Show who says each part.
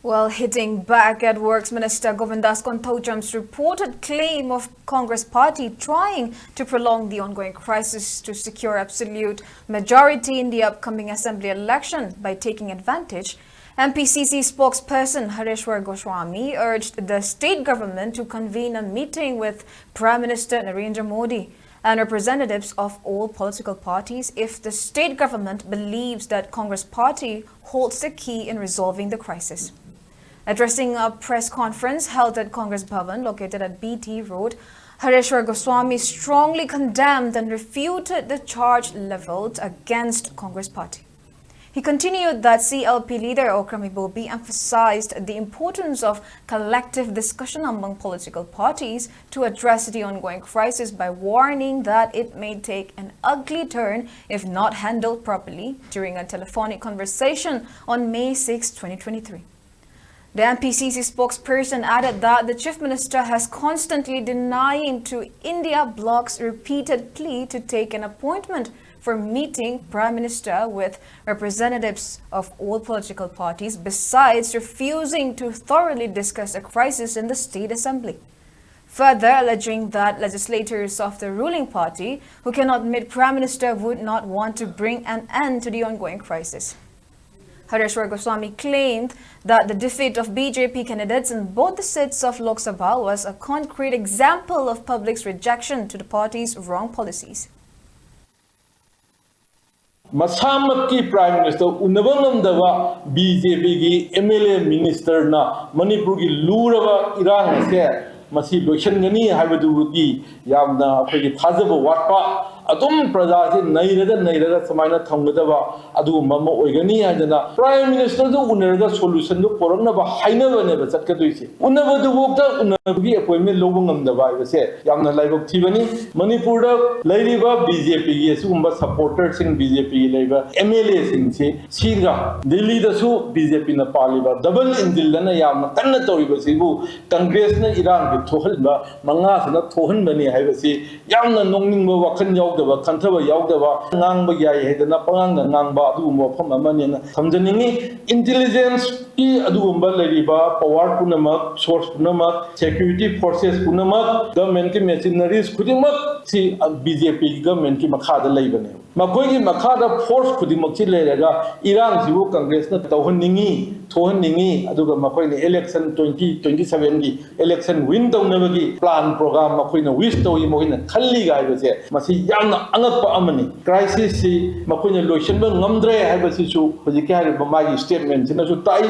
Speaker 1: Well, hitting back at Works Minister Govindas reported claim of Congress party trying to prolong the ongoing crisis to secure absolute majority in the upcoming assembly election by taking advantage, Mpcc spokesperson Hareshwar Goswami urged the state government to convene a meeting with Prime Minister Narendra Modi and representatives of all political parties if the state government believes that Congress party holds the key in resolving the crisis. Addressing a press conference held at Congress Bhavan located at BT Road, Hareshwar Goswami strongly condemned and refuted the charge leveled against Congress party. He continued that CLP leader Okrami Bobi emphasized the importance of collective discussion among political parties to address the ongoing crisis by warning that it may take an ugly turn if not handled properly during a telephonic conversation on May 6, 2023. The Mpcc spokesperson added that the Chief Minister has constantly denying to India bloc's repeated plea to take an appointment for meeting Prime Minister with representatives of all political parties, besides refusing to thoroughly discuss a crisis in the State Assembly. Further alleging that legislators of the ruling party who cannot meet Prime Minister would not want to bring an end to the ongoing crisis. Hareshwar Goswami claimed that the defeat of BJP candidates in both the seats of Lok Sabha was a concrete example of public's rejection to the party's wrong policies.
Speaker 2: Masamakki Prime Minister Unavangandava BJP ki MLA Minister na Manipur ki lurava Iran se masi loishangani haibadubudi yamna akhoi thajaba watpa adum praja se nairaga samaina thamgadaba adu mama oigani hajana Prime Minister do unaraga solution do poranaba hainaba ne ba chatkadui unaba du bokta unabi appointment lobu ngamdaba ibase yamna laibok thibani Manipur da lairiba BJP ki sumba supporters sing BJP laiba MLA sing se sira Delhi da su BJP na paliba double indil na yamna kanna toriba sibu Congress na Iran ki thohalba manga sana thohan bani haibase yamna nongning ba wakhan yaudaba kanthaba yaudaba ngang ba yai hedana pangang ngang ba adu mo pham amani na thamjaningi intelligence ki adu umba lairiba power punama source punama security forces punama government ki machineries khudimak si BJP government ki makhada laibane makoi ki makhada force khudimak chi leraga Iran sibu Congress na tawhanningi thohanningi aduga makoi ni election 2027 gi election win tawnabagi plan program makoi na wish tawi makoi na khalli ga haibase masi yamna angakpa amani crisis si makoi na lotion ba ngamdre haibase su hojike hariba magi statement sina su tai